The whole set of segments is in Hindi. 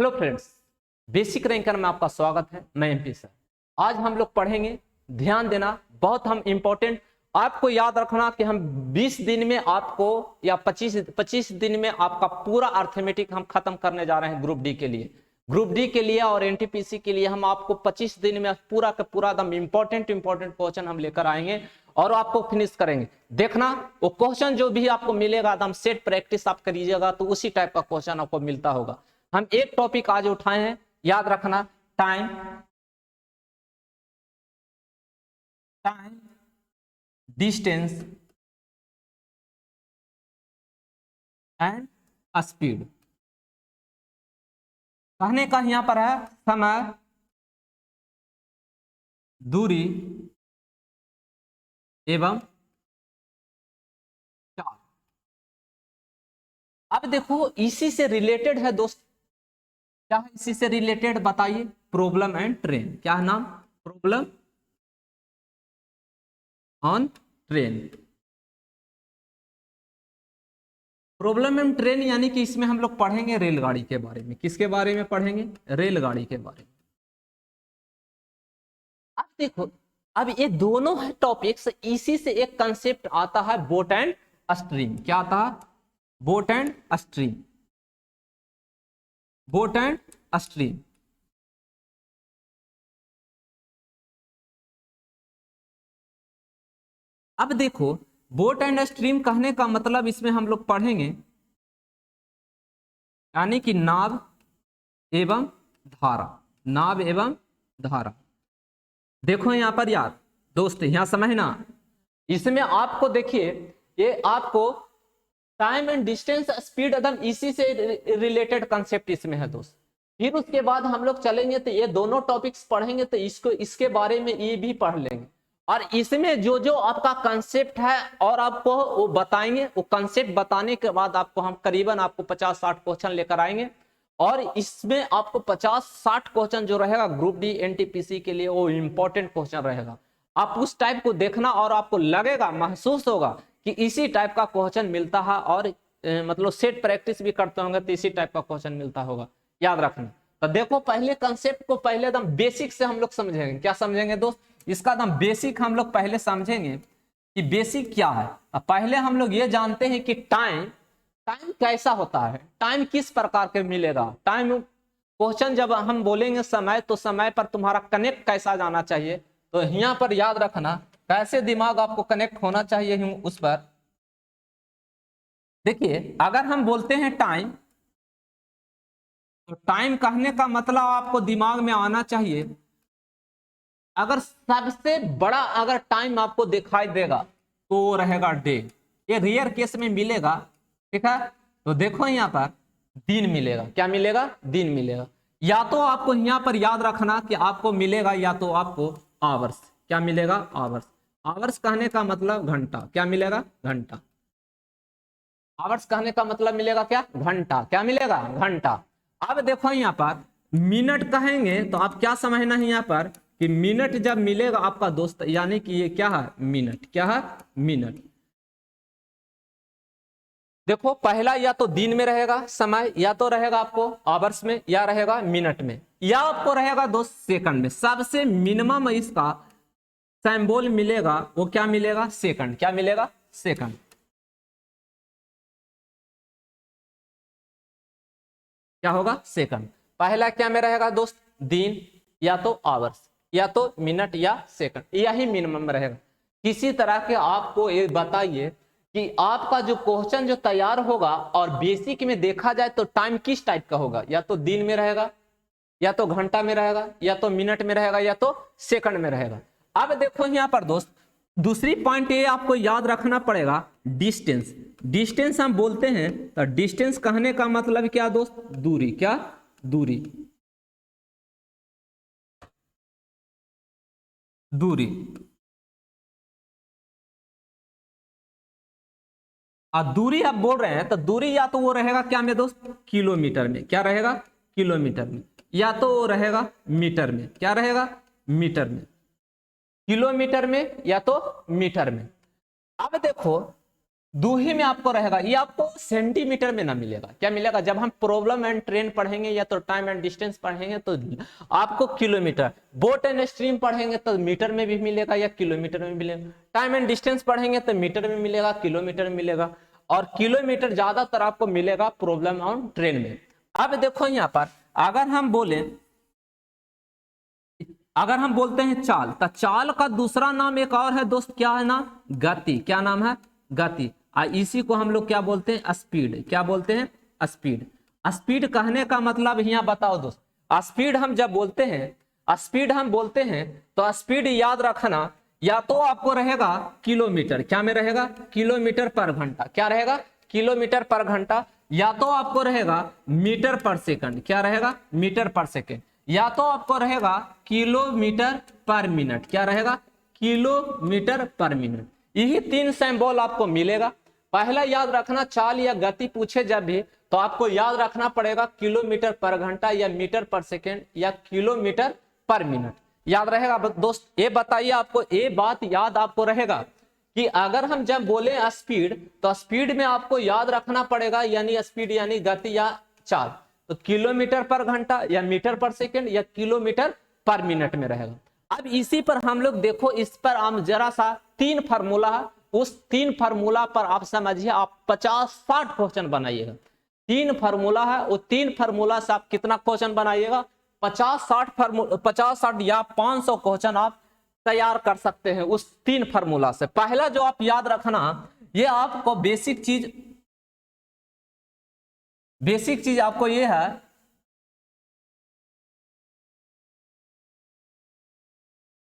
हेलो फ्रेंड्स, बेसिक रैंकर में आपका स्वागत है। मैं एमपी सर। आज हम लोग पढ़ेंगे, ध्यान देना, बहुत हम इंपॉर्टेंट। आपको याद रखना कि हम 20 दिन में आपको या 25 दिन में आपका पूरा अर्थमेटिक हम खत्म करने जा रहे हैं ग्रुप डी के लिए और एनटीपीसी के लिए। हम आपको 25 दिन में पूरा का पूरा एकदम इंपॉर्टेंट क्वेश्चन हम लेकर आएंगे और आपको फिनिश करेंगे। देखना, वो क्वेश्चन जो भी आपको मिलेगा एकदम सेट प्रैक्टिस आप करिएगा तो उसी टाइप का क्वेश्चन आपको मिलता होगा। हम एक टॉपिक आज उठाए हैं, याद रखना, टाइम डिस्टेंस एंड स्पीड। कहने का यहां पर है समय, दूरी एवं चाल। अब देखो, इसी से रिलेटेड है दोस्त। क्या है इसी से रिलेटेड, बताइए? Problem and train. क्या है नाम? Problem on train. Problem and train यानी कि इसमें हम लोग पढ़ेंगे रेलगाड़ी के बारे में। किसके बारे में पढ़ेंगे? रेलगाड़ी के बारे में। अब देखो, अब ये दोनों है टॉपिक्स, इसी से एक कंसेप्ट आता है बोट एंड स्ट्रीम। क्या आता है? Boat and stream. Boat and stream. अब देखो, बोट एंड स्ट्रीम कहने का मतलब इसमें हम लोग पढ़ेंगे यानी कि नाव एवं धारा। नाव एवं धारा। देखो यहां पर यार दोस्त, यहां समझना, इसमें आपको देखिए, ये आपको टाइम एंड डिस्टेंस स्पीड एकदम इसी से रिलेटेड कंसेप्ट इसमें है दोस्त। फिर उसके बाद हम लोग चलेंगे तो ये दोनों टॉपिक्स पढ़ेंगे तो इसके बारे में ये भी पढ़ लेंगे। और इसमें जो जो आपका कंसेप्ट है और आपको वो बताएंगे, वो कंसेप्ट बताने के बाद आपको हम करीबन आपको 50-60 क्वेश्चन लेकर आएंगे। और इसमें आपको 50-60 क्वेश्चन जो रहेगा ग्रुप डी एनटीपीसी के लिए वो इंपॉर्टेंट क्वेश्चन रहेगा। आप उस टाइप को देखना और आपको लगेगा, महसूस होगा कि इसी टाइप का क्वेश्चन मिलता है और मतलब सेट प्रैक्टिस भी करते होंगे तो इसी टाइप का क्वेश्चन मिलता होगा। याद रखना। तो देखो, पहले कंसेप्ट को पहले एकदम बेसिक से हम लोग समझेंगे। क्या समझेंगे दोस्त? इसका एकदम बेसिक हम लोग पहले समझेंगे कि बेसिक क्या है। अब पहले हम लोग ये जानते हैं कि टाइम कैसा होता है, टाइम किस प्रकार के मिलेगा। टाइम क्वेश्चन जब हम बोलेंगे समय, तो समय पर तुम्हारा कनेक्ट कैसा जाना चाहिए। तो यहाँ पर याद रखना कैसे दिमाग आपको कनेक्ट होना चाहिए उस पर। देखिए, अगर हम बोलते हैं टाइम, तो टाइम कहने का मतलब आपको दिमाग में आना चाहिए, अगर सबसे बड़ा अगर टाइम आपको दिखाई देगा तो वो रहेगा डे। ये रेयर केस में मिलेगा, ठीक है। तो देखो यहाँ पर दिन मिलेगा। क्या मिलेगा? दिन मिलेगा। या तो आपको यहाँ पर याद रखना कि आपको मिलेगा या तो आपको आवर्स। क्या मिलेगा? आवर्स। आवर्स कहने का मतलब घंटा। क्या मिलेगा? घंटा। आवर्स कहने का मतलब मिलेगा क्या? घंटा। क्या मिलेगा? घंटा। अब देखो यहाँ पर मिनट कहेंगे तो आप क्या समझना है यहाँ पर कि मिनट जब मिलेगा आपका दोस्त, यानी कि ये क्या है? मिनट। क्या है? मिनट। देखो, पहला या तो दिन में रहेगा समय, या तो रहेगा आपको आवर्स में, या रहेगा मिनट में, या आपको रहेगा दोस्त सेकंड में। सबसे मिनिमम इसका सिंबल मिलेगा, वो क्या मिलेगा? सेकंड। क्या मिलेगा? सेकंड। क्या होगा? सेकंड। पहला क्या में रहेगा दोस्त? दिन, या तो आवर्स, या तो मिनट, या सेकंड, यही मिनिमम रहेगा। किसी तरह के आपको ये बताइए कि आपका जो क्वेश्चन जो तैयार होगा और बेसिक में देखा जाए तो टाइम किस टाइप का होगा? या तो दिन में रहेगा, या तो घंटा में रहेगा, या तो मिनट में रहेगा, या तो सेकंड में रहेगा। अब देखो यहाँ पर दोस्त, दूसरी पॉइंट ये आपको याद रखना पड़ेगा, डिस्टेंस। डिस्टेंस हम बोलते हैं तो डिस्टेंस कहने का मतलब क्या दोस्त? दूरी। क्या? दूरी। दूरी। दूरी आप बोल रहे हैं तो दूरी या तो वो रहेगा क्या में दोस्त? किलोमीटर में। क्या रहेगा? किलोमीटर में। या तो वो रहेगा मीटर में। क्या रहेगा? मीटर में। किलोमीटर में या तो मीटर में। अब देखो, दूरी में आपको रहेगा, ये आपको सेंटीमीटर में ना मिलेगा। क्या मिलेगा? जब हम प्रॉब्लम एंड ट्रेन पढ़ेंगे या तो टाइम एंड डिस्टेंस पढ़ेंगे तो आपको किलोमीटर, बोट एंड स्ट्रीम पढ़ेंगे तो मीटर में भी मिलेगा या किलोमीटर में मिलेगा। टाइम एंड डिस्टेंस पढ़ेंगे तो मीटर में मिलेगा, किलोमीटर में मिलेगा, और किलोमीटर ज्यादातर आपको मिलेगा प्रॉब्लम ऑन ट्रेन में। अब देखो यहाँ पर अगर हम बोलते हैं चाल, तो चाल का दूसरा नाम एक और है दोस्त, क्या है ना? गति। क्या नाम है? गति। इसी को हम लोग क्या बोलते हैं? स्पीड। क्या बोलते हैं? स्पीड। स्पीड कहने का मतलब यहाँ बताओ दोस्त, स्पीड हम जब बोलते हैं, स्पीड हम बोलते हैं तो स्पीड याद रखना, या तो आपको रहेगा किलोमीटर, क्या में रहेगा? किलोमीटर पर घंटा। क्या रहेगा? किलोमीटर पर घंटा। या तो आपको रहेगा मीटर पर सेकंड। क्या रहेगा? मीटर पर सेकंड। या तो आपको रहेगा किलोमीटर पर मिनट। क्या रहेगा? किलोमीटर पर मिनट। यही 3 सिंबल आपको मिलेगा। पहला याद रखना, चाल या गति पूछे जब भी तो आपको याद रखना पड़ेगा किलोमीटर पर घंटा या मीटर पर सेकंड या किलोमीटर पर मिनट। याद रहेगा दोस्त? ये बताइए आपको, ये बात याद आपको रहेगा कि अगर हम जब बोले स्पीड तो स्पीड में आपको याद रखना पड़ेगा, यानी स्पीड यानी गति या चाल, तो किलोमीटर पर घंटा या मीटर पर सेकंड या किलोमीटर पर मिनट में रहेगा। अब इसी पर हम लोग देखो, इस पर हम जरा सा 3 फार्मूला है, उस 3 फार्मूला पर आप समझिए, आप 50-60 क्वेश्चन बनाइएगा। 3 फार्मूला है, वो 3 फार्मूला से आप कितना क्वेश्चन बनाइएगा? 50-60 या 500 क्वेश्चन आप तैयार कर सकते हैं उस 3 फार्मूला से। पहला जो आप याद रखना, ये आपको बेसिक चीज आपको ये है,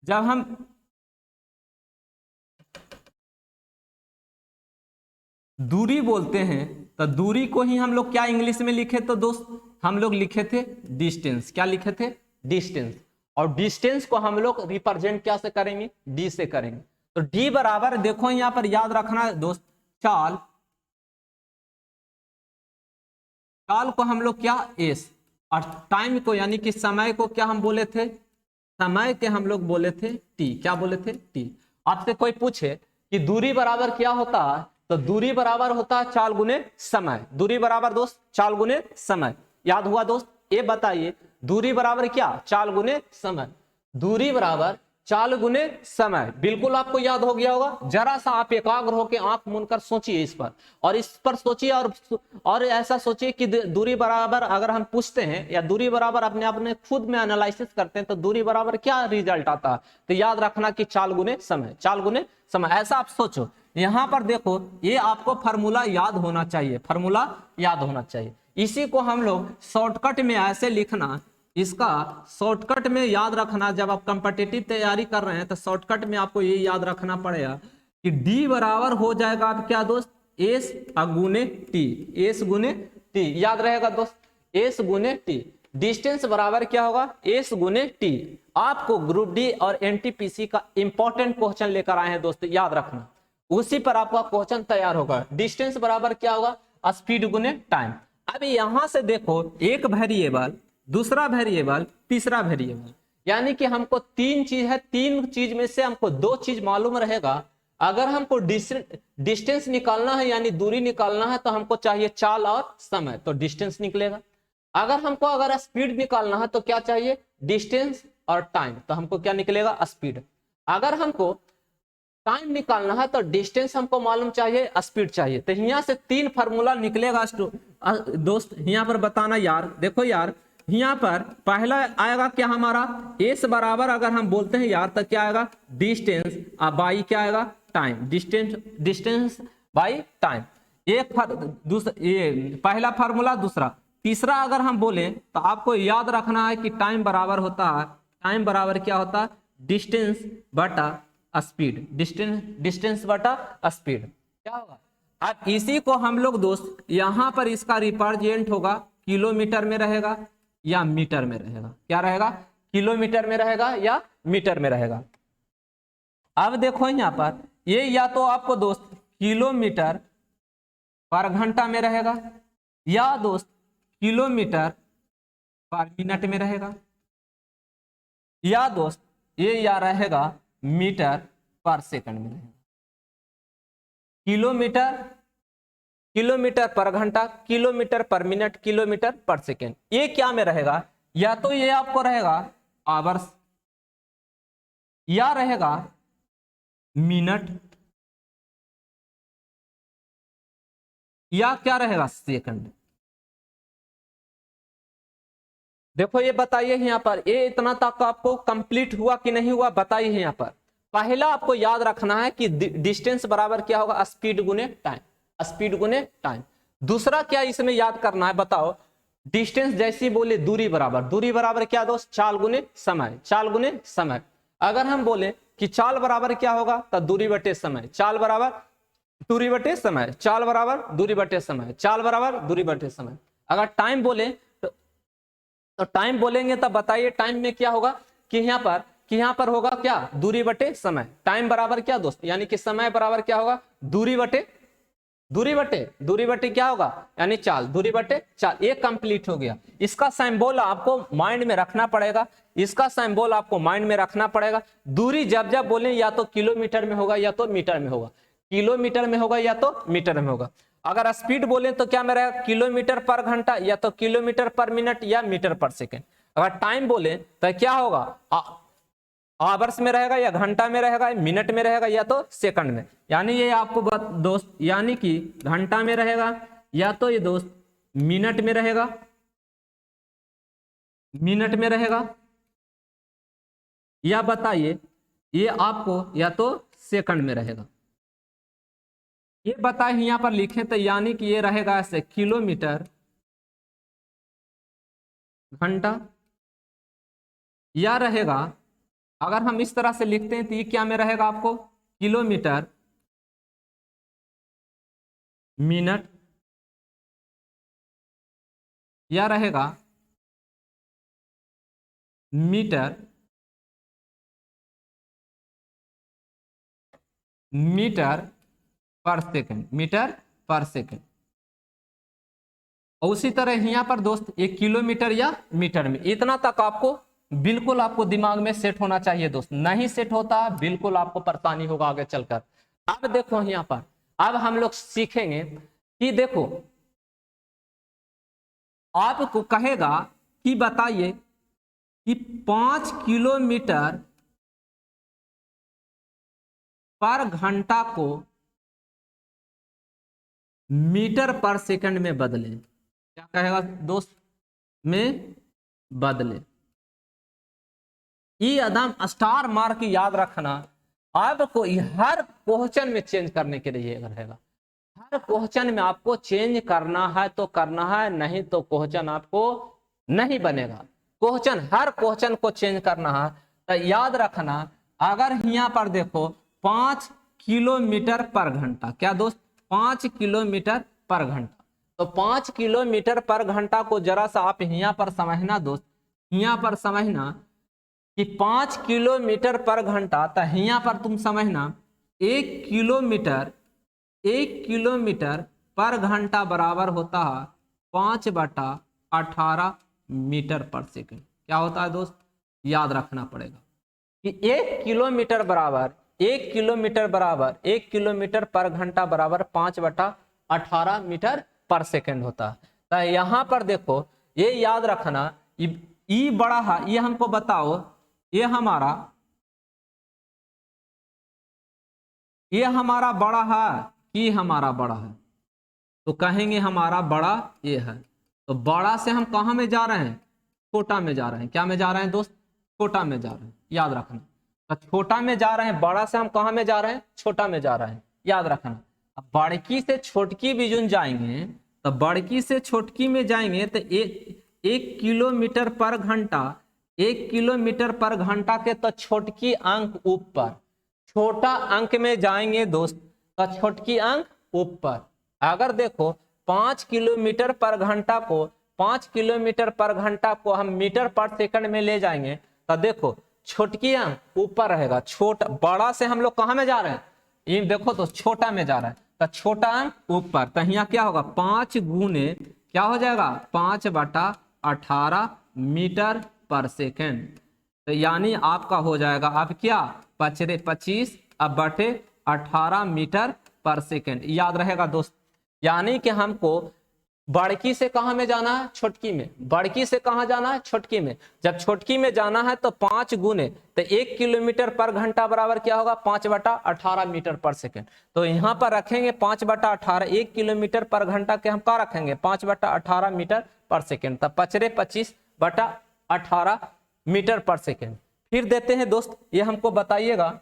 जब हम दूरी बोलते हैं तो दूरी को ही हम लोग क्या इंग्लिश में लिखे? तो दोस्त हम लोग लिखे थे डिस्टेंस। क्या लिखे थे? डिस्टेंस। और डिस्टेंस को हम लोग रिप्रेजेंट क्या से करेंगे? डी से करेंगे। तो डी बराबर, देखो यहां पर याद रखना दोस्त, चाल को हम लोग क्या? एस। और टाइम को यानी कि समय को क्या हम बोले थे? समय के हम लोग बोले थे टी। क्या बोले थे? टी। आपसे कोई पूछे कि दूरी बराबर क्या होता है, तो दूरी बराबर होता है चाल गुने समय। दूरी बराबर दोस्त चाल गुने समय। याद हुआ दोस्त? ये बताइए, दूरी बराबर क्या? चाल गुने समय। दूरी बराबर चाल गुने समय। बिल्कुल आपको याद हो गया होगा। जरा सा आप एकाग्र होकर आंख मूंद कर सोचिए इस पर, और इस पर सोचिए, और ऐसा सोचिए कि दूरी बराबर अगर हम पूछते हैं या दूरी बराबर अपने खुद में एनालिसिस करते हैं तो दूरी बराबर क्या रिजल्ट आता है? तो याद रखना कि चाल गुने समय। चाल गुने समय, ऐसा आप सोचो। यहां पर देखो, ये आपको फार्मूला याद होना चाहिए, फार्मूला याद होना चाहिए। इसी को हम लोग शॉर्टकट में ऐसे लिखना, इसका शॉर्टकट में याद रखना, जब आप कॉम्पिटिटिव तैयारी कर रहे हैं तो शॉर्टकट में आपको ये याद रखना पड़ेगा कि डी बराबर हो जाएगा आप क्या दोस्त? एस गुने टी। एस गुने टी। याद रहेगा दोस्त? एस गुने टी। डिस्टेंस बराबर क्या होगा? एस गुने टी। आपको ग्रुप डी और एनटीपीसी का इंपॉर्टेंट क्वेश्चन लेकर आए हैं दोस्त, याद रखना, उसी पर आपका क्वेश्चन तैयार होगा। डिस्टेंस बराबर क्या होगा? स्पीड गुने टाइम। अब यहां से देखो, एक वेरिएबल, दूसरा वेरिएबल, तीसरा वेरिएबल, यानी कि हमको 3 चीज है, 3 चीज में से हमको 2 चीज मालूम रहेगा। अगर हमको डिस्टेंस निकालना है यानी दूरी निकालना है तो हमको चाहिए चाल और समय, तो डिस्टेंस निकलेगा। अगर स्पीड निकालना है तो क्या चाहिए? डिस्टेंस और टाइम, तो हमको क्या निकलेगा? स्पीड। अगर हमको टाइम निकालना है तो डिस्टेंस हमको मालूम चाहिए, स्पीड चाहिए। तो यहाँ से 3 फार्मूला निकलेगा दोस्त। यहाँ पर बताना यार, देखो यार, यहाँ पर पहला आएगा क्या हमारा? एस बराबर अगर हम बोलते हैं यार तो क्या आएगा? डिस्टेंस बाई क्या आएगा? टाइम। Distance by time. ये पहला फार्मूला। दूसरा, तीसरा अगर हम बोले तो आपको याद रखना है कि टाइम बराबर होता है, टाइम बराबर क्या होता है? डिस्टेंस बटा स्पीड। डिस्टेंस बटा स्पीड क्या होगा? अब इसी को हम लोग दोस्त यहां पर इसका रिप्रेजेंट होगा, किलोमीटर में रहेगा या मीटर में रहेगा। क्या रहेगा? किलोमीटर में रहेगा या मीटर में रहेगा। अब देखो यहां पर, ये या तो आपको दोस्त किलोमीटर पर घंटा में रहेगा या दोस्त किलोमीटर पर मिनट में रहेगा, या दोस्त ये या रहेगा मीटर पर सेकंड में रहेगा। किलोमीटर, किलोमीटर पर घंटा, किलोमीटर पर मिनट, किलोमीटर पर सेकेंड। ये क्या में रहेगा, या तो ये आपको रहेगा आवर्स, या रहेगा मिनट, या क्या रहेगा सेकंड। देखो ये बताइए यहाँ पर, ये इतना तक आपको कंप्लीट हुआ कि नहीं हुआ, बताइए यहाँ पर। पहला आपको याद रखना है कि डिस्टेंस बराबर क्या होगा, स्पीड गुने टाइम, स्पीड गुने टाइम। दूसरा क्या इसमें याद करना है, बताओ, डिस्टेंस जैसी बोले दूरी बराबर क्या दोस्त, चाल गुने समय, चाल गुने समय। अगर हम बोले कि चाल बराबर क्या होगा, तो दूरी बटे समय, चाल बराबर दूरी बटे समय, चाल बराबर दूरी बटे समय, चाल बराबर दूरी बटे समय। अगर टाइम बोले तो टाइम बोलेंगे तब बताइए टाइम में क्या होगा, कि यहाँ पर होगा क्या, दूरी बटे समय। टाइम बराबर क्या दोस्त, यानी कि समय बराबर क्या होगा, दूरी बटे क्या होगा, यानी चाल, दूरी बटे चाल। ये कंप्लीट हो गया। इसका सिंबल आपको माइंड में रखना पड़ेगा, इसका सिंबल आपको माइंड में रखना पड़ेगा। दूरी जब जब बोले या तो किलोमीटर में होगा या तो मीटर में होगा, किलोमीटर में होगा या तो मीटर में होगा। अगर स्पीड बोले तो क्या में रहेगा, किलोमीटर पर घंटा, या तो किलोमीटर पर मिनट, या मीटर पर सेकेंड। अगर टाइम बोले तो क्या होगा, आवर्स में रहेगा, या घंटा में रहेगा, मिनट में रहेगा, या तो सेकंड में। यानी ये आपको दोस्त, यानी कि घंटा में रहेगा, या तो ये दोस्त मिनट में रहेगा, मिनट में रहेगा, या बताइए ये आपको या तो सेकंड में रहेगा। ये बताए यहां पर लिखें तो, यानी कि ये रहेगा ऐसे, किलोमीटर घंटा, या रहेगा, अगर हम इस तरह से लिखते हैं तो ये क्या में रहेगा आपको, किलोमीटर मिनट, या रहेगा मीटर पर सेकंड, मीटर पर सेकंड। और उसी तरह यहां पर दोस्त एक किलोमीटर या मीटर में। इतना तक आपको बिल्कुल आपको दिमाग में सेट होना चाहिए दोस्त, नहीं सेट होता बिल्कुल आपको परेशानी होगा आगे चलकर। अब देखो यहाँ पर, अब हम लोग सीखेंगे कि देखो आपको कहेगा कि बताइए कि 5 किलोमीटर पर घंटा को मीटर पर सेकंड में बदले। क्या कहेगा दोस्त, में बदले। ये एकदम स्टार मार्क याद रखना, आपको हर क्वेश्चन में चेंज करने के लिए रहेगा। हर क्वेश्चन में आपको चेंज करना है तो करना है, नहीं तो क्वेश्चन आपको नहीं बनेगा। क्वेश्चन, हर क्वेश्चन को चेंज करना है। तो याद रखना, अगर यहाँ पर देखो 5 किलोमीटर पर घंटा, क्या दोस्त, 5 किलोमीटर पर घंटा, तो 5 किलोमीटर पर घंटा को जरा सा आप यहाँ पर समझना दोस्त, यहाँ पर समझना कि 5 किलोमीटर पर घंटा, तो यहाँ पर तुम समझना 1 किलोमीटर पर घंटा बराबर होता है 5/18 मीटर पर सेकंड। क्या होता है दोस्त, याद रखना पड़ेगा कि 1 किलोमीटर बराबर 1 किलोमीटर पर घंटा बराबर 5/18 मीटर पर सेकंड होता है। तो यहाँ पर देखो ये याद रखना, ई बड़ा है, ये हमको बताओ, ये हमारा बड़ा है कि हमारा बड़ा है, तो कहेंगे हमारा बड़ा ये है। तो बड़ा से हम कहां में जा रहे हैं, छोटा में जा रहे हैं। क्या में जा रहे हैं दोस्त, छोटा में जा रहे हैं, याद रखना। तो छोटा में जा रहे हैं, बड़ा से हम कहां में जा रहे हैं, छोटा में जा रहे हैं, याद रखना। अब बड़की से छोटकी भी जुन जाएंगे, तो बड़की से छोटकी में जाएंगे तो 1 किलोमीटर पर घंटा, 1 किलोमीटर पर घंटा के तो छोटकी अंक ऊपर, छोटा अंक में जाएंगे दोस्त तो छोटकी अंक ऊपर। अगर देखो 5 किलोमीटर पर घंटा को 5 किलोमीटर पर घंटा को हम मीटर पर सेकंड में ले जाएंगे, तो देखो छोटकी अंक ऊपर रहेगा, छोटा, बड़ा से हम लोग कहां में जा रहे हैं, ये देखो तो छोटा में जा रहा है, तो छोटा अंक ऊपर। तो यहाँ क्या होगा, 5 गुने क्या हो जाएगा, 5/18 मीटर पर सेकेंड। तो यानी आपका हो जाएगा अब क्या, 25 अब बटे 18 मीटर पर सेकेंड। याद रहेगा दोस्त, यानी कि हमको बड़की से कहाँ में जाना है, छोटकी में। बड़की से कहाँ जाना है, छोटकी में। जब छोटकी में जाना है तो 5 गुने, तो 1 किलोमीटर पर घंटा बराबर क्या होगा, 5/18 मीटर पर सेकेंड। तो यहाँ पर रखेंगे 5/18, 1 किलोमीटर पर घंटा के हम क्या रखेंगे, 5/18 मीटर पर सेकेंड। तब पचरे 25/18 मीटर पर सेकेंड। फिर देते हैं दोस्त, ये हमको बताइएगा,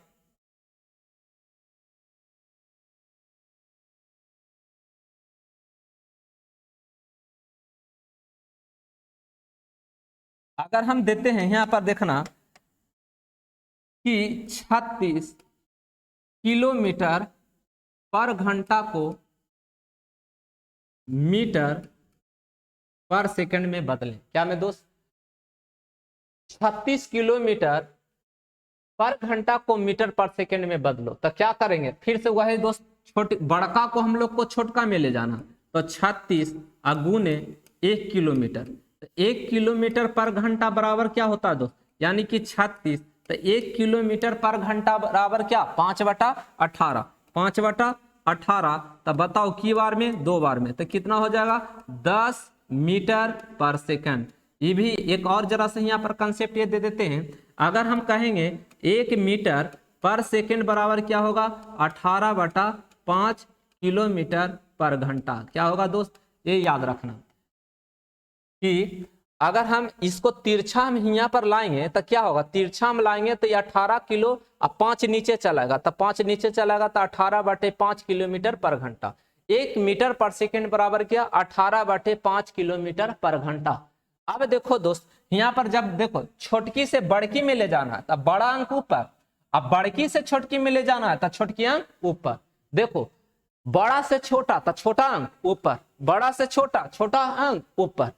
अगर हम देते हैं यहाँ पर देखना कि 36 किलोमीटर पर घंटा को मीटर पर सेकंड में बदलें। क्या में दोस्त, 36 किलोमीटर पर घंटा को मीटर पर सेकंड में बदलो, तो क्या करेंगे, फिर से वही दोस्त, छोटे बड़का को हम लोग को छोटका में ले जाना। तो 36 गुने 1 किलोमीटर, तो 1 किलोमीटर पर घंटा बराबर क्या होता है दोस्त, यानी कि 36, तो 1 किलोमीटर पर घंटा बराबर क्या, 5/18, 5/18। तब बताओ की बार में, 2 बार में, तो कितना हो जाएगा, 10 मीटर पर सेकंड। ये भी एक और जरा से यहाँ पर कंसेप्ट ये दे देते हैं, अगर हम कहेंगे 1 मीटर पर सेकंड बराबर क्या होगा, 18/5 किलोमीटर पर घंटा। क्या होगा दोस्त, ये याद रखना कि अगर हम इसको तिरछा में यहाँ पर लाएंगे तो क्या होगा, तिरछा में लाएंगे तो ये 18 किलो, अब 5 नीचे चलाएगा, तो 5 नीचे चलाएगा तो 18/5 किलोमीटर पर घंटा। 1 मीटर पर सेकंड बराबर क्या, 18/5 किलोमीटर पर घंटा। अब देखो दोस्त, यहाँ पर जब देखो छोटकी से बड़की में ले जाना है तो बड़ा अंक ऊपर, अब बड़की से छोटकी में ले जाना है तो छोटकी अंक ऊपर। देखो बड़ा से छोटा तो छोटा अंक ऊपर, बड़ा से छोटा छोटा अंक ऊपर,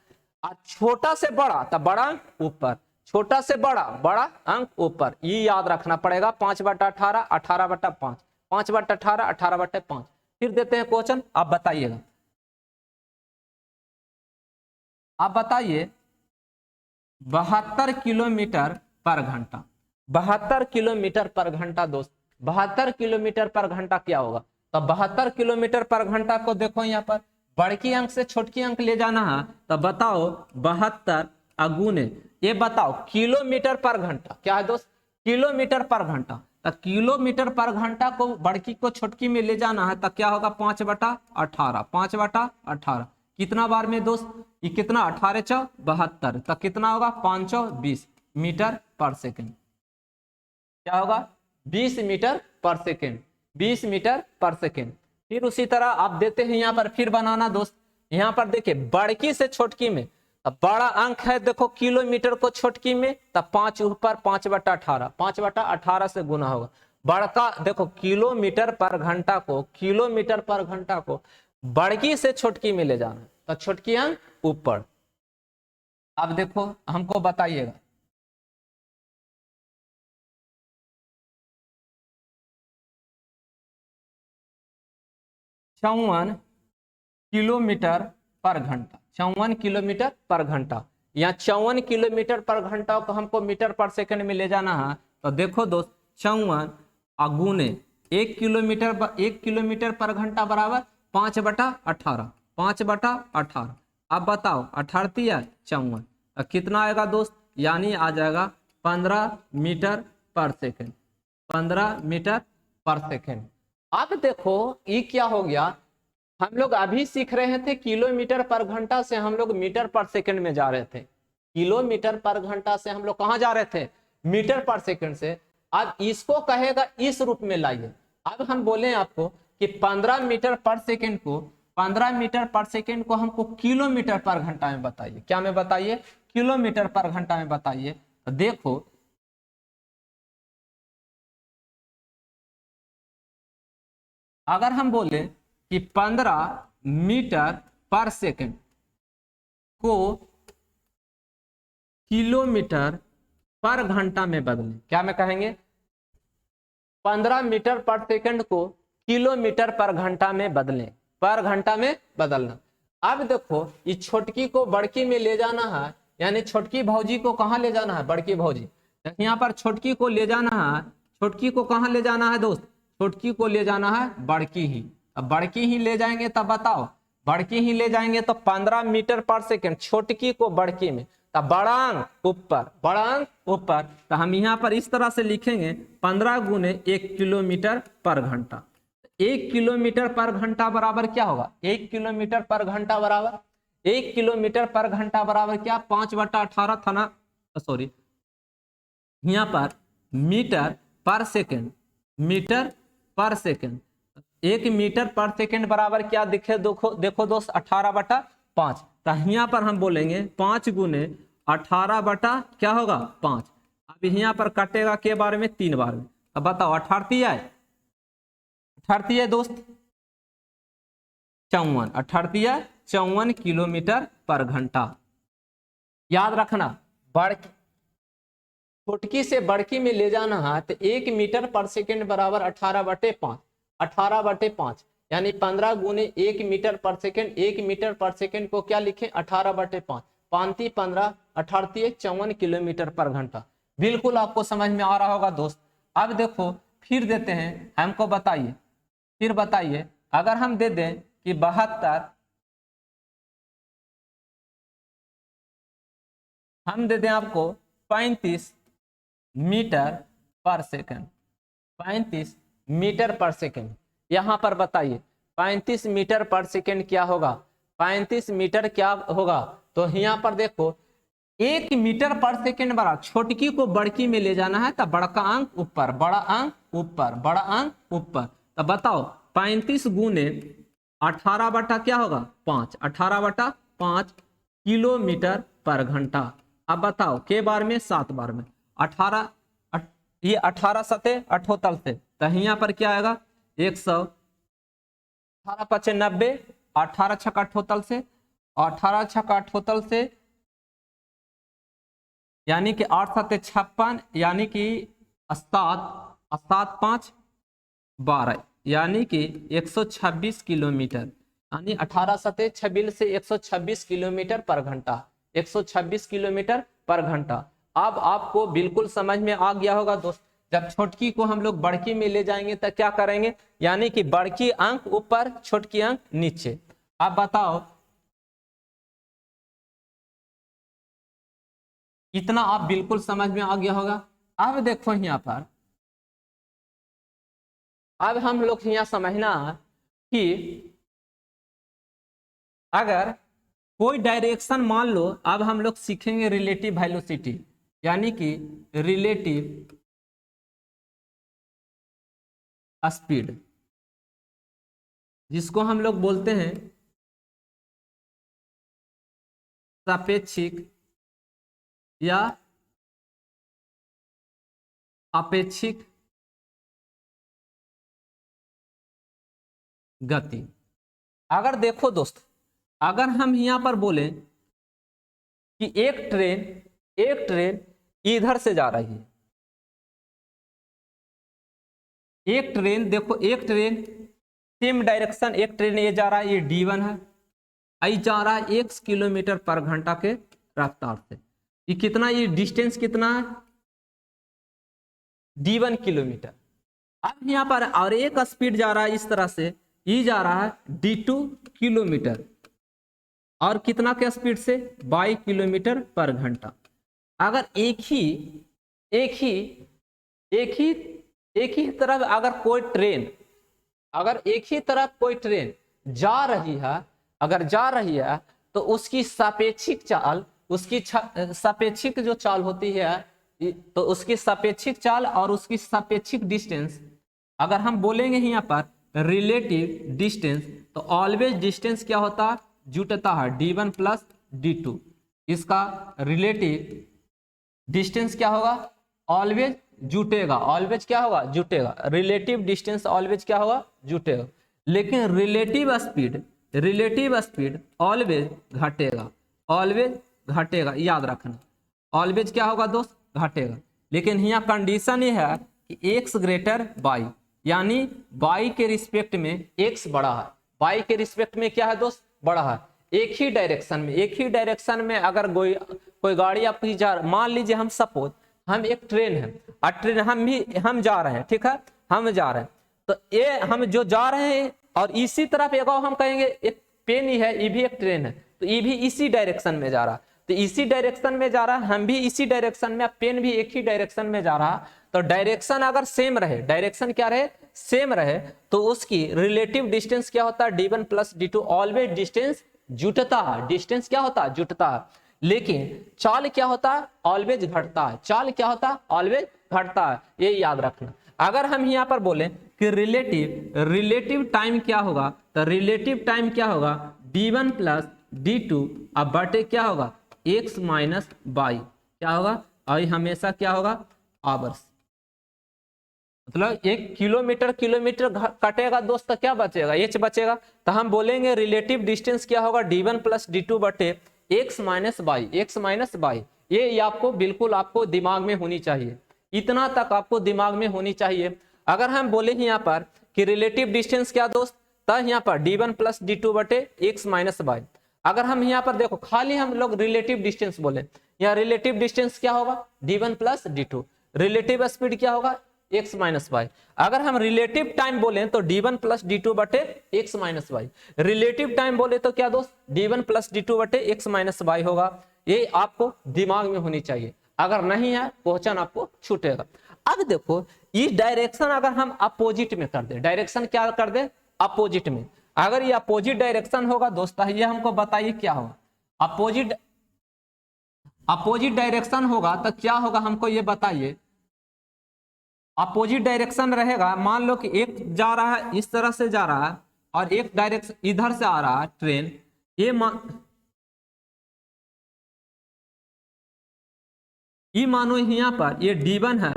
और छोटा से बड़ा तो बड़ा अंक ऊपर, छोटा से बड़ा बड़ा अंक ऊपर। ये याद रखना पड़ेगा, 5/18, 18/5, 5/18, 18/5। फिर देते हैं क्वेश्चन, आप बताइएगा, आप बताइए 72 किलोमीटर पर घंटा, 72 किलोमीटर पर घंटा दोस्त, 72 किलोमीटर पर घंटा क्या होगा, तो 72 किलोमीटर पर घंटा को देखो यहाँ पर बड़की अंक से छोटकी अंक ले जाना है, तो बताओ 72 गुने, ये बताओ किलोमीटर पर घंटा, क्या है दोस्त, किलोमीटर पर घंटा। तो किलोमीटर पर घंटा को बड़की को छोटकी में ले जाना है तो क्या होगा, 5/18, 5/18 कितना बार में दोस्त, ये कितना, 18 × 72, तो कितना होगा, 520 मीटर पर सेकेंड। क्या होगा, 20 मीटर पर सेकेंड, 20 मीटर पर सेकेंड। फिर उसी तरह आप देते हैं यहाँ पर, फिर बनाना दोस्त, यहाँ पर देखिए बड़की से छोटकी में, अब बड़ा अंक है देखो किलोमीटर को छोटकी में, तब 5 ऊपर, 5/18, 5/18 से गुना होगा। बड़का देखो किलोमीटर पर घंटा को, किलोमीटर पर घंटा को बड़की से छोटकी में ले जाना, तो छोटकी अंक ऊपर। अब देखो हमको बताइएगा, चौवन किलोमीटर पर घंटा, 54 किलोमीटर पर घंटा, या 54 किलोमीटर पर घंटा को हमको मीटर पर सेकंड में ले जाना है। तो देखो दोस्त 54 गुने 1 किलोमीटर, 1 किलोमीटर पर घंटा बराबर 5/18, 5/18। अब बताओ 18 या 54, तो कितना आएगा दोस्त, यानी आ जाएगा 15 मीटर पर सेकंड, 15 मीटर पर सेकंड। अब देखो ये क्या हो गया, हम लोग अभी सीख रहे थे किलोमीटर पर घंटा से हम लोग मीटर पर सेकंड में जा रहे थे, किलोमीटर पर घंटा से हम लोग कहाँ जा रहे थे, मीटर पर सेकंड से। अब इसको कहेगा इस रूप में लाइए। अब हम बोले आपको कि 15 मीटर पर सेकंड को, 15 मीटर पर सेकंड को हमको किलोमीटर पर घंटा में बताइए। क्या में बताइए, किलोमीटर पर घंटा में बताइए। तो देखो अगर हम बोले कि 15 मीटर पर सेकंड को किलोमीटर पर घंटा में बदलें, क्या में कहेंगे, 15 मीटर पर सेकंड को किलोमीटर पर घंटा में बदलें, पर घंटा में बदलना। अब देखो इस छोटकी को बड़की में ले जाना है, यानी छोटकी भौजी को कहाँ ले जाना है, बड़की भौजी। यहाँ पर छोटकी को ले जाना है, छोटकी को कहाँ ले जाना है दोस्त, छोटकी को ले जाना है बड़की ही, अब बड़की ही ले जाएंगे तब बताओ, बड़की ही ले जाएंगे तो 15 मीटर पर सेकेंड, छोटकी को बड़की में, तब बड़ा अंक ऊपर, बड़ा अंक ऊपर, तो हम यहाँ पर इस तरह से लिखेंगे 15 गुने 1 किलोमीटर पर घंटा। 1 किलोमीटर पर घंटा बराबर क्या होगा, 1 किलोमीटर पर घंटा बराबर 1 किलोमीटर पर घंटा बराबर क्या, 5/18 था ना, सॉरी यहाँ पर मीटर पर सेकेंड, मीटर पर सेकेंड, 1 मीटर पर सेकेंड बराबर क्या दिखे, देखो दोस्त 18/5। तो यहाँ पर हम बोलेंगे 5 गुने 18 बटा क्या होगा 5। अब यहाँ पर कटेगा के बार में 3 बार में, अब बताओ 18 है दोस्त 54, 18 54 किलोमीटर पर घंटा। याद रखना, बड़की छोटकी से बड़की में ले जाना है तो 1 मीटर पर सेकेंड बराबर 18/5, 18/5 यानी 15 गुने 1 मीटर पर सेकेंड, 1 मीटर पर सेकेंड को क्या लिखे 18/5, 5 15 18 54 किलोमीटर पर घंटा। बिल्कुल आपको समझ में आ रहा होगा दोस्त। अब देखो फिर देते हैं, हमको बताइए, फिर बताइए अगर हम दे दें कि 72, हम दे दें आपको 35 मीटर पर सेकेंड, 35 मीटर पर सेकेंड, यहां पर बताइए 35 मीटर पर सेकेंड क्या होगा, 35 मीटर क्या होगा, तो यहाँ पर देखो 1 मीटर पर सेकेंड बराबर, छोटकी को बड़की में ले जाना है तब बड़का अंक ऊपर, बड़ा अंक ऊपर, बड़ा अंक ऊपर। तब बताओ 35 गुने 18 बटा क्या होगा 5, 18/5 किलोमीटर पर घंटा। अब बताओ के बार में 7 बार में, 18 ये 18 सते 78 से, तो यहाँ पर क्या आएगा 100, 18 5 90, 18 6 78 से, 18 6 78 से यानी कि 8 7 56, यानी कि 7 5 12 यानी कि 126 किलोमीटर, यानी 18 7 26 से 126 किलोमीटर पर घंटा, 126 किलोमीटर पर घंटा। अब आपको बिल्कुल समझ में आ गया होगा दोस्त, जब छोटकी को हम लोग बड़की में ले जाएंगे तो क्या करेंगे, यानी कि बड़की अंक ऊपर, छोटकी अंक नीचे। अब बताओ इतना आप बिल्कुल समझ में आ गया होगा। अब देखो यहाँ पर, अब हम लोग यहाँ समझना कि अगर कोई डायरेक्शन मान लो, अब हम लोग सीखेंगे रिलेटिव वेलोसिटी, यानी कि रिलेटिव स्पीड, जिसको हम लोग बोलते हैं सापेक्षिक या अपेक्षिक गति। अगर देखो दोस्त, अगर हम यहां पर बोले कि एक ट्रेन इधर से जा रही है, एक ट्रेन देखो, एक ट्रेन सेम डायरेक्शन, एक ट्रेन ये जा रहा है, ये D1 है, आई जा रहा है 1 किलोमीटर पर घंटा के रफ्तार से। ये कितना, ये डिस्टेंस कितना है D1 किलोमीटर। अब यहाँ पर और एक स्पीड जा रहा है इस तरह से, ये जा रहा है D2 किलोमीटर, और कितना के स्पीड से 22 किलोमीटर पर घंटा। अगर एक ही तरफ अगर कोई ट्रेन, अगर एक ही तरफ कोई ट्रेन जा रही है, अगर जा रही है तो उसकी सापेक्षिक चाल, उसकी सापेक्षिक जो चाल होती है, तो उसकी सापेक्षिक चाल और उसकी सापेक्षिक डिस्टेंस, अगर हम बोलेंगे यहाँ पर रिलेटिव डिस्टेंस, तो ऑलवेज डिस्टेंस क्या होता है, जुटता है D1 प्लस D2। इसका रिलेटिव डिस्टेंस क्या होगा, ऑलवेज जुटेगा, ऑलवेज क्या होगा जुटेगा, रिलेटिव डिस्टेंस ऑलवेज क्या होगा जुटेगा। लेकिन रिलेटिव स्पीड ऑलवेज घटेगा, ऑलवेज घटेगा, याद रखना ऑलवेज क्या होगा दोस्त घटेगा। लेकिन यहाँ कंडीशन ये है कि x ग्रेटर y, यानी y के रिस्पेक्ट में x बड़ा है, y के रिस्पेक्ट में क्या है दोस्त बड़ा है। एक ही डायरेक्शन में अगर कोई गाड़ी आपकी मान लीजिए हम सपोज हम एक ट्रेन है और ट्रेन हम जा रहे हैं, ठीक है, हम जा रहे हैं, तो ये हम जो जा रहे हैं और इसी तरफ एक और हम कहेंगे एक पेन ही है, ये भी एक ट्रेन है, तो ये भी इसी डायरेक्शन में जा रहा, तो इसी डायरेक्शन में जा रहा, हम भी इसी डायरेक्शन में, पेन भी एक ही डायरेक्शन में जा रहा। तो डायरेक्शन अगर सेम रहे, डायरेक्शन क्या रहे, सेम रहे, तो उसकी रिलेटिव डिस्टेंस क्या होता है, d1 plus d2, always distance जुटता है, डिस्टेंस क्या होता है, जुटता है। लेकिन चाल क्या होता है, ऑलवेज घटता है, चाल क्या होता है, ऑलवेज घटता है, ये याद रखना। अगर हम यहाँ पर बोले कि रिलेटिव टाइम क्या होगा, तो रिलेटिव टाइम क्या होगा, d1 प्लस d2 अब बटे क्या होगा, x माइनस बाई, क्या होगा, आई हमेशा क्या होगा, आवर्स। मतलब 1 किलोमीटर कटेगा दोस्त, तो क्या बचेगा, h बचेगा। तो हम बोलेंगे रिलेटिव डिस्टेंस क्या होगा, d1 प्लस d2 बटे x minus by, x minus by. ये आपको बिल्कुल आपको दिमाग में होनी चाहिए, इतना तक आपको दिमाग में होनी चाहिए। अगर हम बोले यहाँ पर कि रिलेटिव डिस्टेंस क्या दोस्त, तो यहाँ पर d1 प्लस d2 बटे x माइनस बाई। अगर हम यहाँ पर देखो खाली हम लोग रिलेटिव डिस्टेंस बोले, यहाँ रिलेटिव डिस्टेंस क्या होगा, d1 plus d2, relative speed क्या होगा, x माइनस वाई। अगर हम रिलेटिव टाइम बोले तो d1 प्लस d2 बटे x minus y, relative time बोले तो क्या दोस्त, d1 प्लस d2 बटे x माइनस वाई होगा। ये आपको दिमाग में होनी चाहिए, अगर नहीं है क्वेश्चन आपको छूटेगा। अब देखो इस डायरेक्शन अगर हम अपोजिट में कर दे, डायरेक्शन क्या कर दे, अपोजिट में, अगर ये अपोजिट डायरेक्शन होगा दोस्त, ये हमको बताइए क्या होगा, अपोजिट डायरेक्शन होगा तो क्या होगा, हमको ये बताइए। अपोजिट डायरेक्शन रहेगा, मान लो कि एक जा रहा है, इस तरह से जा रहा है, और एक डायरेक्शन इधर से आ रहा है ट्रेन, ये मानो यहाँ पर ये d1 है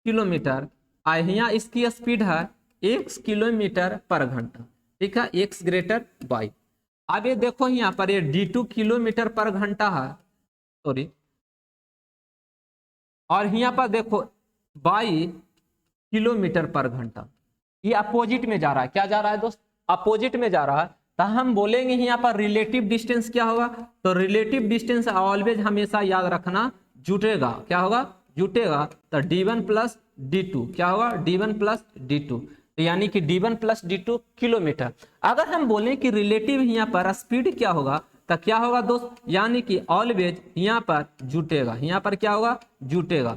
किलोमीटर, और यहाँ इसकी स्पीड है x किलोमीटर पर घंटा, ठीक है, x ग्रेटर बाई। अब ये देखो यहाँ पर ये d2 किलोमीटर पर घंटा है, सॉरी, और यहाँ पर देखो 22 किलोमीटर पर घंटा, ये अपोजिट में जा रहा है, क्या जा रहा है दोस्त, अपोजिट में जा रहा है। तो हम बोलेंगे यहाँ पर रिलेटिव डिस्टेंस क्या होगा, तो रिलेटिव डिस्टेंस ऑलवेज हमेशा याद रखना जुटेगा, क्या होगा, जुटेगा। तो d1 प्लस d2 क्या होगा, d1 प्लस d2, तो यानी कि d1 प्लस d2 किलोमीटर। अगर हम बोले कि रिलेटिव यहाँ पर स्पीड क्या होगा, तो क्या होगा दोस्त, यानी कि ऑलवेज यहाँ पर जुटेगा, यहाँ पर क्या होगा, जुटेगा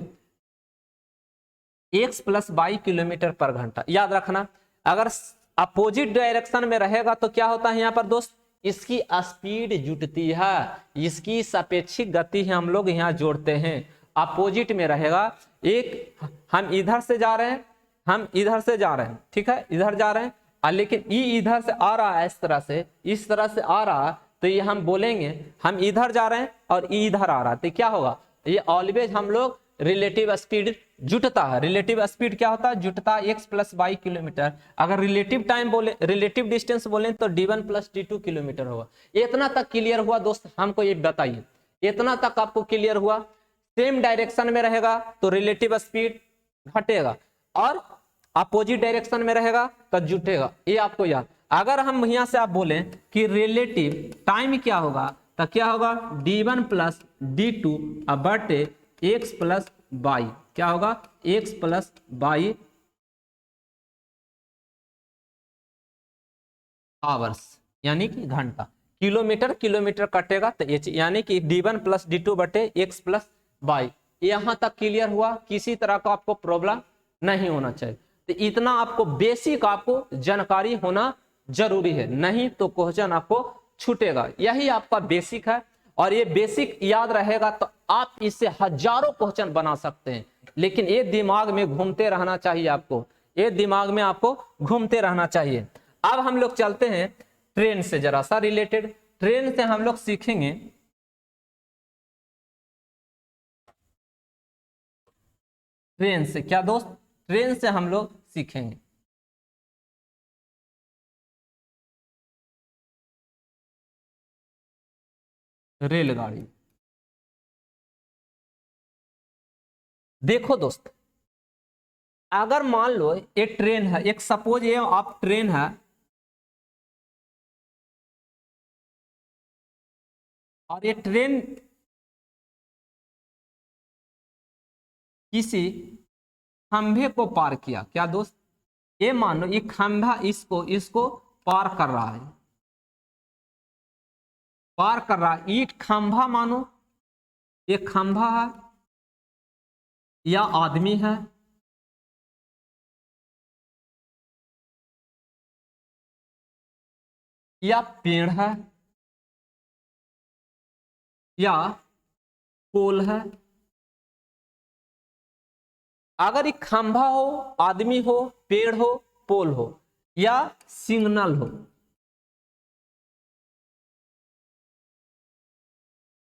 x प्लस 22 किलोमीटर पर घंटा। याद रखना अगर अपोजिट डायरेक्शन में रहेगा तो क्या होता है यहाँ पर दोस्त, इसकी स्पीड जुटती है, इसकी सापेक्षिक गति हम लोग यहाँ जोड़ते हैं। अपोजिट में रहेगा, एक हम इधर से जा रहे हैं, हम इधर से जा रहे हैं, ठीक है, इधर जा रहे हैं, लेकिन ये इधर से आ रहा है, इस तरह से आ रहा है, तो ये हम बोलेंगे हम इधर जा रहे हैं और ये इधर आ रहा है, तो क्या होगा, ये ऑलवेज हम लोग रिलेटिव स्पीड जुटता है। रिलेटिव स्पीड क्या होता है, जुटता है x प्लस 22 किलोमीटर। अगर रिलेटिव टाइम बोले, रिलेटिव डिस्टेंस बोले तो d1 प्लस d2 किलोमीटर होगा। इतना तक क्लियर हुआ दोस्त, हमको ये बताइए, इतना तक आपको क्लियर हुआ। सेम डायरेक्शन में रहेगा तो रिलेटिव स्पीड घटेगा, और अपोजिट डायरेक्शन में रहेगा तो जुटेगा, ये आपको याद। अगर हम यहाँ से आप बोले कि रिलेटिव टाइम क्या होगा, तो क्या होगा, d1 प्लस d2 बटे x प्लस बाई, क्या होगा, x प्लस बाई आवर्स, यानी कि घंटा। किलोमीटर कटेगा तो h, यानी कि d1 प्लस d2 बटे x प्लस बाई। यहां तक क्लियर हुआ, किसी तरह का आपको प्रॉब्लम नहीं होना चाहिए। तो इतना आपको बेसिक आपको जानकारी होना जरूरी है, नहीं तो क्वेश्चन आपको छूटेगा। यही आपका बेसिक है, और ये बेसिक याद रहेगा तो आप इससे हजारों क्वेश्चन बना सकते हैं। लेकिन ये दिमाग में घूमते रहना चाहिए आपको, ये दिमाग में आपको घूमते रहना चाहिए। अब हम लोग चलते हैं ट्रेन से, जरा सा रिलेटेड ट्रेन से हम लोग सीखेंगे। ट्रेन से क्या दोस्त, ट्रेन से हम लोग सीखेंगे रेलगाड़ी। देखो दोस्त, अगर मान लो ये ट्रेन है, एक सपोज ये आप ट्रेन है, और ये ट्रेन किसी खंभे को पार किया, क्या दोस्त, ये मानो ये खंभा इसको इसको पार कर रहा है, पार कर रहा है। ईट खंभा मानो ये खंभा है या आदमी है या पेड़ है या पोल है। अगर ये खंभा हो, आदमी हो, पेड़ हो, पोल हो या सिग्नल हो,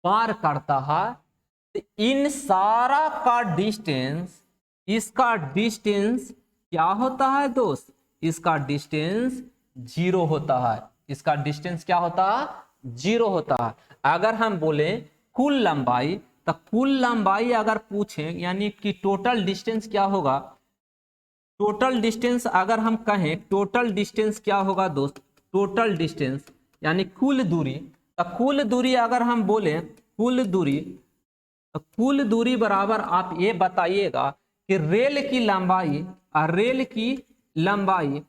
पार करता है, तो इन सारा का डिस्टेंस, इसका डिस्टेंस क्या होता है दोस्त? इसका डिस्टेंस 0 होता है। इसका डिस्टेंस क्या होता है? 0 होता है। अगर हम बोले कुल लंबाई, तो कुल लंबाई अगर पूछें यानी कि टोटल डिस्टेंस क्या होगा, टोटल डिस्टेंस अगर हम कहें टोटल डिस्टेंस क्या होगा दोस्त? टोटल डिस्टेंस यानी कुल दूरी। तो कुल दूरी अगर हम बोले कुल दूरी, तो कुल दूरी बराबर आप ये बताइएगा कि रेल की लंबाई और रेल की लंबाई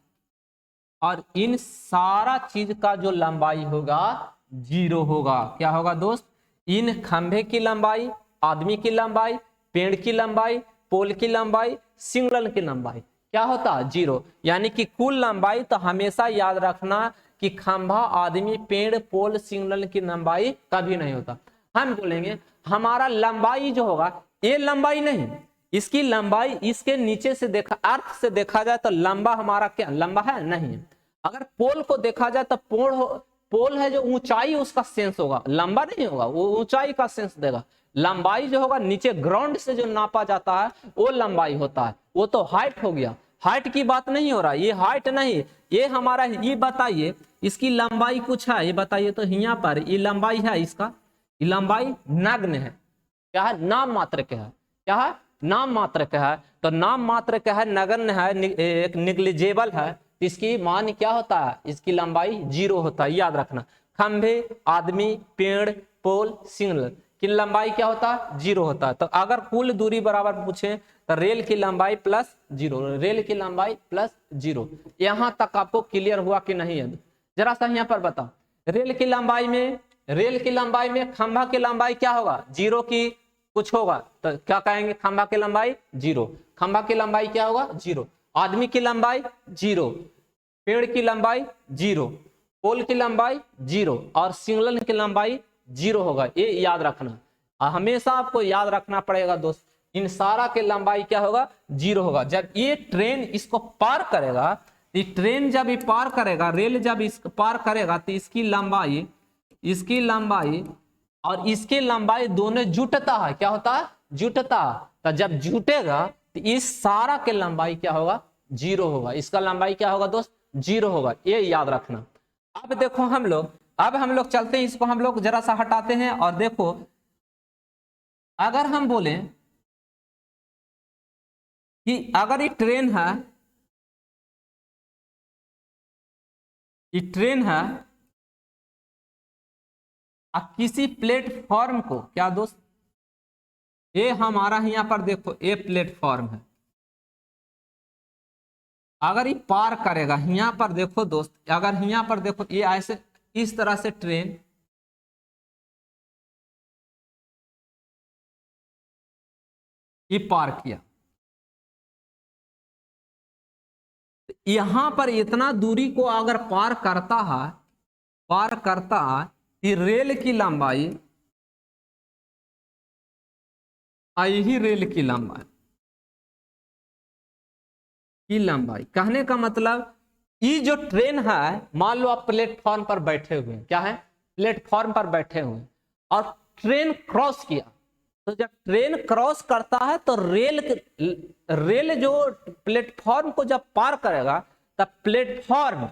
और इन सारा चीज का जो लंबाई होगा 0 होगा। क्या होगा दोस्त? इन खंभे की लंबाई, आदमी की लंबाई, पेड़ की लंबाई, पोल की लंबाई, सिग्नल की लंबाई क्या होता है? 0। यानी कि कुल लंबाई तो हमेशा याद रखना कि खंभा, आदमी, पेड़, पोल, सिग्नल की लंबाई कभी नहीं होता। हम बोलेंगे हमारा लंबाई जो होगा, ये लंबाई नहीं, इसकी लंबाई इसके नीचे से देखा, अर्थ से देखा जाए तो लंबा हमारा क्या लंबा है? नहीं। अगर पोल को देखा जाए तो पोल है जो ऊंचाई उसका सेंस होगा, लंबा नहीं होगा, वो ऊंचाई का सेंस देगा। लंबाई जो होगा नीचे ग्राउंड से जो नापा जाता है वो लंबाई होता है, वो तो हाइट हो गया। हाइट की बात नहीं हो रहा, ये हाइट नहीं, ये हमारा, ये बताइए इसकी लंबाई कुछ है, ये बताइए तो यहाँ पर ये लंबाई है इसका, ये लंबाई नग्न है, क्या है? नाम मात्र के है। क्या है? नाम मात्र का है। तो नाम मात्र का है, नगण्य है, एक निग्लिजेबल है, इसकी मान क्या होता है? इसकी लंबाई 0 होता है, याद रखना। खंभे, आदमी, पेड़, पोल, सिग्नल की लंबाई क्या होता है? 0 होता है। तो अगर कुल दूरी बराबर पूछे तो रेल की लंबाई प्लस 0, रेल की लंबाई प्लस 0। यहां तक आपको क्लियर हुआ कि नहीं है? जरा सा यहाँ पर बताओ, रेल की लंबाई में खंभा की लंबाई क्या होगा? 0 की कुछ होगा तो क्या कहेंगे? खंभा की लंबाई 0। खंभा की लंबाई क्या होगा? 0। आदमी की लंबाई 0, पेड़ की लंबाई 0, पोल की लंबाई 0 और सिग्नल की लंबाई 0 होगा। ये याद रखना, हमेशा आपको याद रखना पड़ेगा दोस्त। इन सारा के लंबाई क्या होगा? 0 होगा। जब ये ट्रेन इसको पार करेगा, ये ट्रेन जब ये पार करेगा, रेल जब इसको पार करेगा, तो इसकी लंबाई और इसकी लंबाई दोनों जुटता है। क्या होता है? जुटता है। तो जब जुटेगा तो इस सारा के लंबाई क्या होगा? 0 होगा। इसका लंबाई क्या होगा दोस्त? 0 होगा। ये याद रखना। अब देखो हम लोग चलते हैं, इसको हम लोग जरा सा हटाते हैं और देखो, अगर हम बोले कि अगर ये ट्रेन है, अब किसी प्लेटफॉर्म को, क्या दोस्त, ये हमारा यहाँ पर देखो ये प्लेटफॉर्म है, अगर ये पार करेगा, यहाँ पर देखो दोस्त, अगर यहाँ पर देखो ये ऐसे इस तरह से ट्रेन ये पार किया, यहां पर इतना दूरी को अगर पार करता है कि रेल की लंबाई, यही रेल की लंबाई कहने का मतलब, ये जो ट्रेन है, मान लो आप प्लेटफॉर्म पर बैठे हुए हैं, क्या है? प्लेटफॉर्म पर बैठे हुए हैं और ट्रेन क्रॉस किया, तो जब ट्रेन क्रॉस करता है तो रेल जो प्लेटफॉर्म को जब पार करेगा, तब प्लेटफॉर्म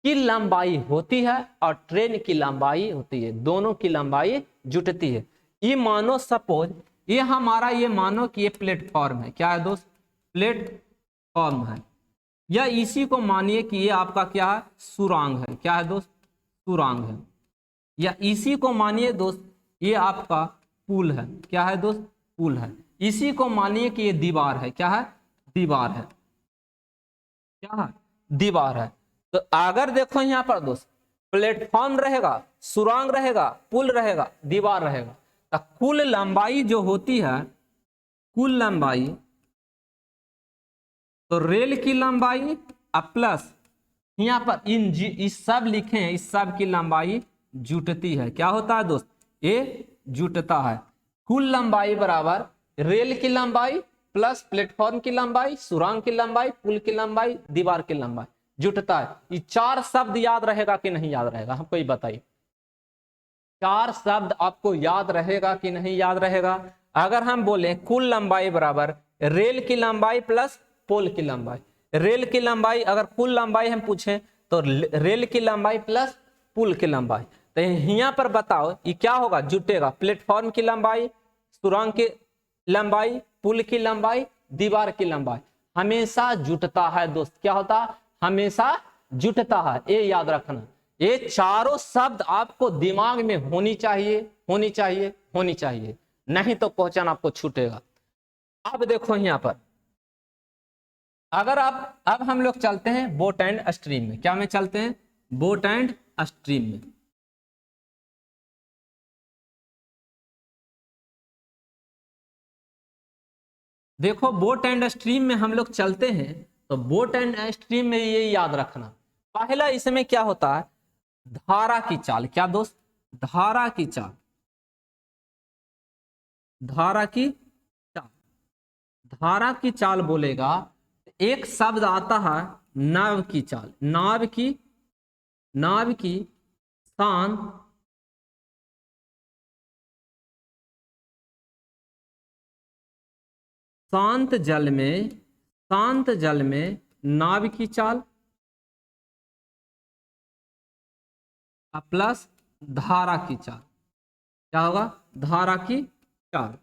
की लंबाई होती है और ट्रेन की लंबाई होती है, दोनों की लंबाई जुटती है। ये मानो सपोज ये हमारा, ये मानो कि ये प्लेटफॉर्म है, क्या है दोस्त? प्लेटफॉर्म है, या इसी को मानिए कि ये आपका क्या है? सुरांग है, क्या है दोस्त? सुरांग है। या इसी को मानिए दोस्त ये आपका पुल है, क्या है दोस्त? पुल है। इसी को मानिए कि ये दीवार है, क्या है? दीवार है, क्या है, दीवार है। तो अगर देखो यहाँ पर दोस्त प्लेटफॉर्म रहेगा, सुरंग रहेगा, पुल रहेगा, दीवार रहेगा, तो कुल लंबाई जो होती है, कुल लंबाई, तो रेल की लंबाई प्लस यहाँ पर इस सब लिखे हैं, इस सब की लंबाई जुटती है। क्या होता है दोस्त, ये जुटता है। कुल लंबाई बराबर रेल की लंबाई प्लस प्लेटफॉर्म की लंबाई, सुरंग की लंबाई, पुल की लंबाई, दीवार की लंबाई, जुटता है। ये चार शब्द याद रहेगा कि नहीं याद रहेगा, हमको ये बताइए। चार शब्द आपको याद रहेगा कि नहीं याद रहेगा? अगर हम बोले कुल लंबाई बराबर रेल की लंबाई प्लस पुल की लंबाई, रेल की लंबाई अगर कुल लंबाई हम पूछें तो रेल की लंबाई प्लस पुल की लंबाई, तो यहाँ पर बताओ ये क्या होगा, जुटेगा। प्लेटफॉर्म की लंबाई, सुरंग की लंबाई, पुल की लंबाई, दीवार की लंबाई, हमेशा जुटता है दोस्त। क्या होता है, हमेशा जुटता है। ये याद रखना, ये चारों शब्द आपको दिमाग में होनी चाहिए, होनी चाहिए, होनी चाहिए, नहीं तो क्वेश्चन आपको छूटेगा। अब देखो यहाँ पर अगर आप, अब हम लोग चलते हैं बोट एंड स्ट्रीम में। क्या में चलते हैं, बोट एंड स्ट्रीम में। देखो बोट एंड स्ट्रीम में हम लोग चलते हैं, तो बोट एंड स्ट्रीम में ये याद रखना, पहला इसमें क्या होता है, धारा की चाल। क्या दोस्त, धारा की चाल, धारा की चाल, धारा की चाल बोलेगा। एक शब्द आता है नाव की चाल, नाव की, नाव की शांत, शांत जल में, शांत जल में नाव की चाल प्लस धारा की चाल। क्या होगा, धारा की चाल।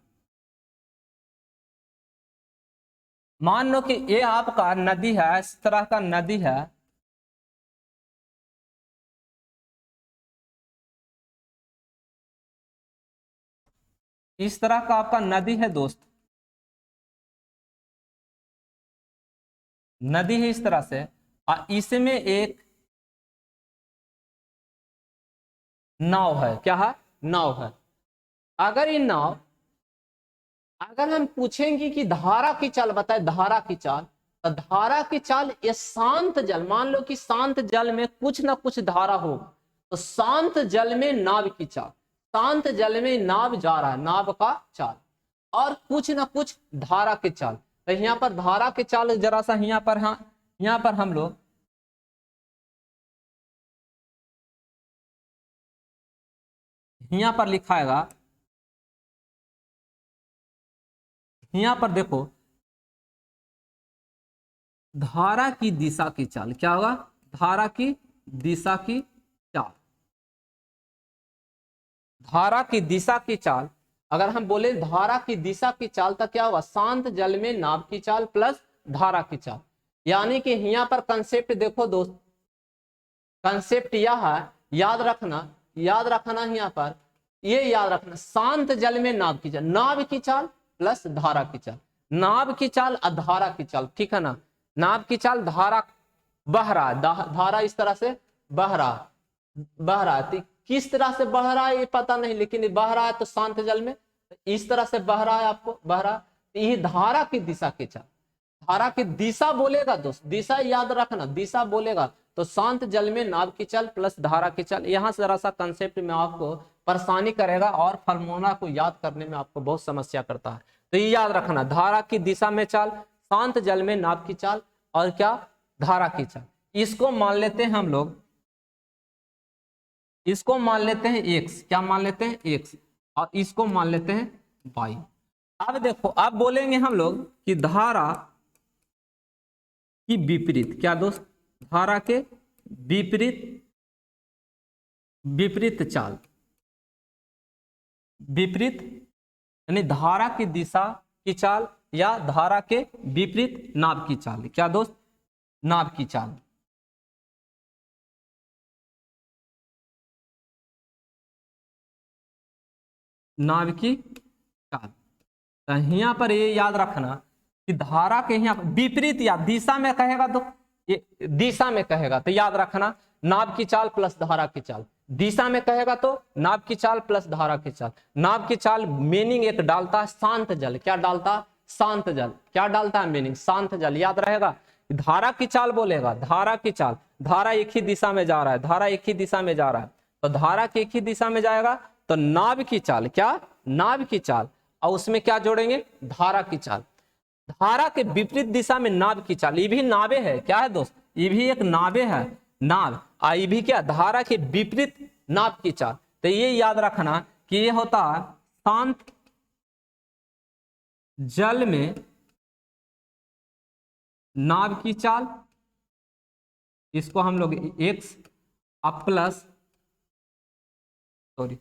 मान लो कि ये आपका नदी है, इस तरह का नदी है, इस तरह का आपका नदी है दोस्त, नदी है इस तरह से, और इसमें एक नाव है। क्या है, नाव है। अगर ये नाव, अगर हम पूछेंगे कि धारा की चाल बताए, धारा की चाल, तो धारा की चाल, ये शांत जल, मान लो कि शांत जल में कुछ ना कुछ धारा हो, तो शांत जल में नाव की चाल, शांत जल में नाव जा रहा है, नाव का चाल, और कुछ ना कुछ धारा की चाल। तो यहाँ पर धारा की चाल जरा सा यहाँ पर, हाँ यहाँ पर हम लोग यहाँ पर लिखाएगा, यहाँ पर देखो धारा की दिशा की चाल। क्या होगा, धारा की दिशा की चाल, धारा की दिशा की चाल। अगर हम बोले धारा की दिशा की चाल तो क्या होगा, शांत जल में नाव की चाल प्लस धारा की चाल। यानी कि यहाँ पर कंसेप्ट देखो दोस्त, कंसेप्ट यह है, याद रखना, याद रखना यहाँ पर, ये याद रखना, शांत जल में नाव की चाल, नाव की चाल प्लस धारा की चाल, नाव की चाल और धारा की चाल, ठीक है ना। नाव की चाल, धारा बह रहा है, धारा इस तरह से बह रहा, बह रहा है, किस तरह से बह रहा है ये पता नहीं, लेकिन बह रहा है तो शांत जल में इस तरह से बह रहा है, आपको बह रहा है। ये धारा की दिशा की चाल, धारा की दिशा बोलेगा दोस्त, दिशा याद रखना, दिशा बोलेगा तो शांत जल में नाव की चाल प्लस धारा की चाल। यहाँ से जरा सा कंसेप्ट में आपको परेशानी करेगा और फार्मूला को याद करने में आपको बहुत समस्या करता है। तो ये याद रखना, धारा की दिशा में चाल, शांत जल में नाव की चाल, और क्या, धारा की चाल। इसको मान लेते हैं हम लोग, इसको मान लेते हैं x, क्या मान लेते हैं x, और इसको मान लेते हैं y। अब देखो, अब बोलेंगे हम लोग कि धारा की विपरीत, क्या दोस्त, धारा के विपरीत, विपरीत चाल, विपरीत यानी धारा की दिशा की चाल या धारा के विपरीत नाव की चाल। क्या दोस्त, नाव की चाल। नाव की चाल, तो यहाँ पर ये याद रखना कि धारा के यहाँ विपरीत या दिशा में कहेगा तो ये दिशा में कहेगा तो याद रखना नाव की चाल प्लस धारा की चाल, दिशा में कहेगा तो नाव की चाल प्लस धारा की चाल। नाव की चाल मीनिंग एक डालता है शांत जल, क्या डालता, शांत जल, क्या डालता है मीनिंग, शांत जल, याद रहेगा। धारा की चाल बोलेगा, धारा की चाल, धारा एक ही दिशा में जा रहा है, धारा एक ही दिशा में जा रहा है, तो धारा की एक ही दिशा में जाएगा तो नाव की चाल, क्या, नाव की चाल, और उसमें क्या जोड़ेंगे, धारा की चाल। धारा के विपरीत दिशा में नाव की चाल, ये भी नावे है, क्या है दोस्त, ये भी एक नावे है, नाव, ये भी क्या, धारा के विपरीत नाव की चाल। तो ये याद रखना कि ये होता है शांत जल में नाव की चाल, इसको हम लोग एक्स प्लस सॉरी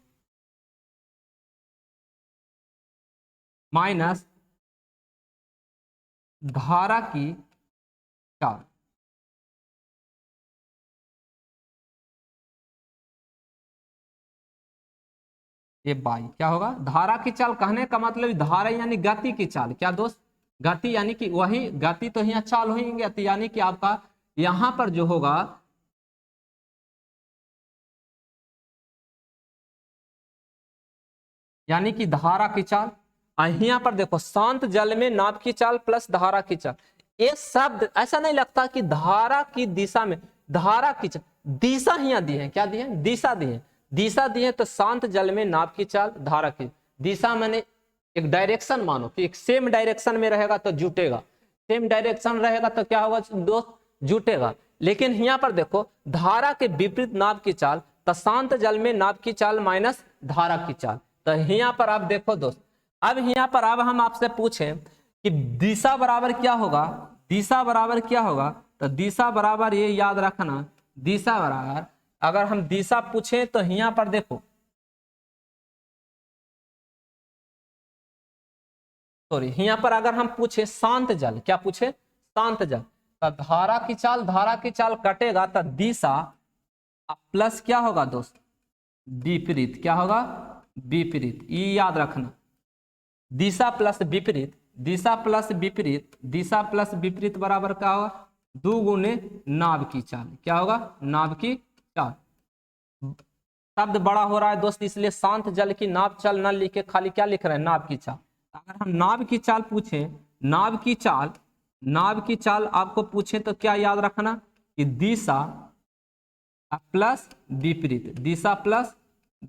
माइनस धारा की चाल। ये बाई क्या होगा, धारा की चाल कहने का मतलब धारा यानी गति की चाल, क्या दोस्त, गति यानी कि वही गति तो यहाँ चाल होंगे, तो यानी कि आपका यहां पर जो होगा यानी कि धारा की चाल। यहाँ पर देखो शांत जल में नाव की चाल प्लस धारा की चाल, ये शब्द ऐसा नहीं लगता कि धारा की दिशा में, धारा की चाल, दिशा यहाँ दी है, क्या दी है, दिशा दी है, दिशा दी है, तो शांत जल में नाव की चाल धारा की दिशा, मैंने एक डायरेक्शन मानो कि एक सेम डायरेक्शन में रहेगा तो जुटेगा, सेम डायरेक्शन रहेगा तो क्या होगा दोस्त, जुटेगा। लेकिन यहाँ पर देखो धारा के विपरीत नाव की चाल, तो शांत जल में नाव की चाल माइनस धारा की चाल। तो यहाँ पर आप देखो दोस्त, अब यहाँ पर अब हम आपसे पूछें कि दिशा बराबर क्या होगा, दिशा बराबर क्या होगा, तो दिशा बराबर ये याद रखना, दिशा बराबर अगर हम दिशा पूछे तो यहाँ पर देखो सॉरी यहाँ पर अगर हम पूछे शांत जल, क्या पूछे, शांत जल, तो धारा की चाल, धारा की चाल कटेगा तो दिशा प्लस क्या होगा दोस्त, विपरीत, क्या होगा, विपरीत, ये याद रखना, दिशा प्लस विपरीत, दिशा प्लस विपरीत, दिशा प्लस विपरीत बराबर क्या होगा, 2 गुने नाव की चाल, क्या होगा, नाव की चाल। शब्द बड़ा हो रहा है दोस्त, इसलिए शांत जल की नाव चाल न लिख के खाली क्या लिख रहे हैं, नाव की चाल। अगर हम नाव की चाल पूछे, नाव की चाल, नाव की चाल आपको पूछे तो क्या याद रखना कि दिशा प्लस विपरीत, दिशा प्लस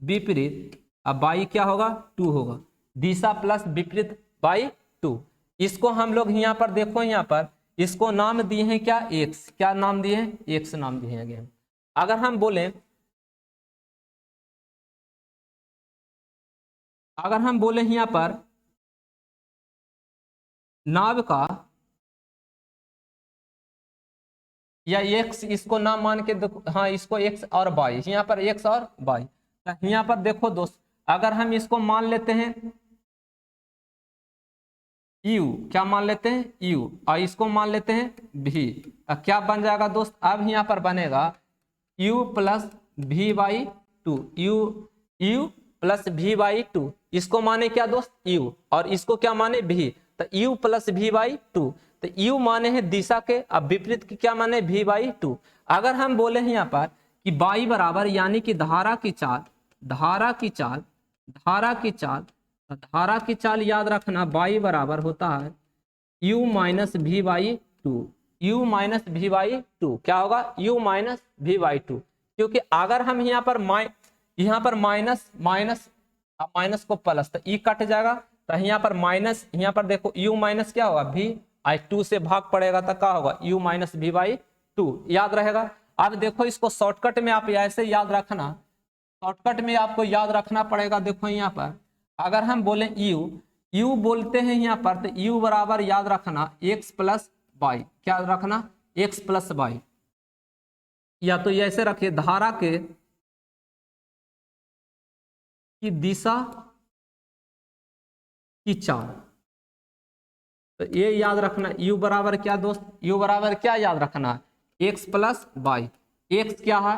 विपरीत, अब बाई क्या होगा, 2 होगा, दिशा प्लस विपरीत बाई 2। इसको हम लोग यहाँ पर देखो, यहाँ पर इसको नाम दिए हैं क्या, एक्स, क्या नाम दिए हैं, एक्स नाम दिए हैं। अगर हम बोले, अगर हम बोले यहाँ पर नाव का या एक्स, इसको नाम मान के देखो, हाँ इसको एक्स और वाई, यहाँ पर एक्स और वाई, यहाँ पर देखो दोस्त अगर हम इसको मान लेते हैं यू, क्या मान लेते हैं यू, और इसको मान लेते हैं भी, क्या बन जाएगा दोस्त, अब यहाँ पर बनेगा u प्लस भी बाई 2, यू प्लस भी बाई 2, इसको माने क्या दोस्त u, और इसको क्या माने भी, तो u प्लस भी बाई 2, तो u माने हैं दिशा के, अब विपरीत की क्या माने, भी बाई 2। अगर हम बोले हैं यहाँ पर कि बाई बराबर यानी कि धारा की चाल, धारा की चाल, धारा की चाल, धारा की चाल याद रखना बाई बराबर होता है u माइनस भी बाई 2, u माइनस भी बाई 2, क्या होगा, u माइनस भी बाई 2, क्योंकि अगर हम यहाँ पर माइनस माइनस माइनस को प्लस, तो ई कट जाएगा, तो यहाँ पर माइनस, यहाँ पर देखो u माइनस क्या होगा, भी आई 2 से भाग पड़ेगा तो क्या होगा, u माइनस भी बाई 2, याद रहेगा। अब देखो इसको शॉर्टकट में आप ऐसे याद रखना, शॉर्टकट में आपको याद रखना पड़ेगा। देखो यहाँ पर अगर हम बोले u बोलते हैं यहाँ पर, तो u बराबर याद रखना x प्लस वाई, क्या रखना, x प्लस वाई, या तो ऐसे रखिए धारा के की दिशा की चाल, तो ये याद रखना u बराबर क्या दोस्त, u बराबर क्या याद रखना, x प्लस वाई, x क्या है,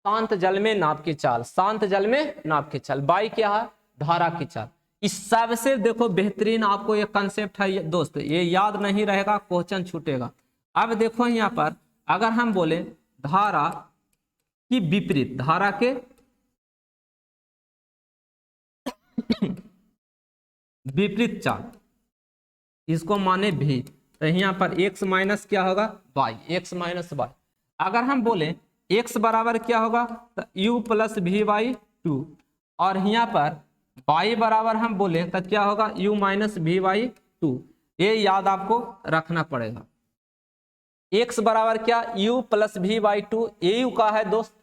शांत जल में नाव की चाल, शांत जल में नाव की चाल, वाई क्या है, धारा की चाल। इस सबसे देखो बेहतरीन आपको ये कंसेप्ट है दोस्त, ये याद नहीं रहेगा क्वेश्चन छूटेगा, अब देखो यहाँ पर अगर हम बोले धारा की विपरीत, धारा के विपरीत चाल, इसको माने भी, तो यहाँ पर x माइनस क्या होगा y, x माइनस वाई। अगर हम बोले x बराबर क्या होगा तो u plus we by two, और यहाँ पर y बराबर हम बोले तो क्या होगा u minus we by two. ये याद आपको रखना पड़ेगा। x बराबर क्या u plus we by two, A का है दोस्त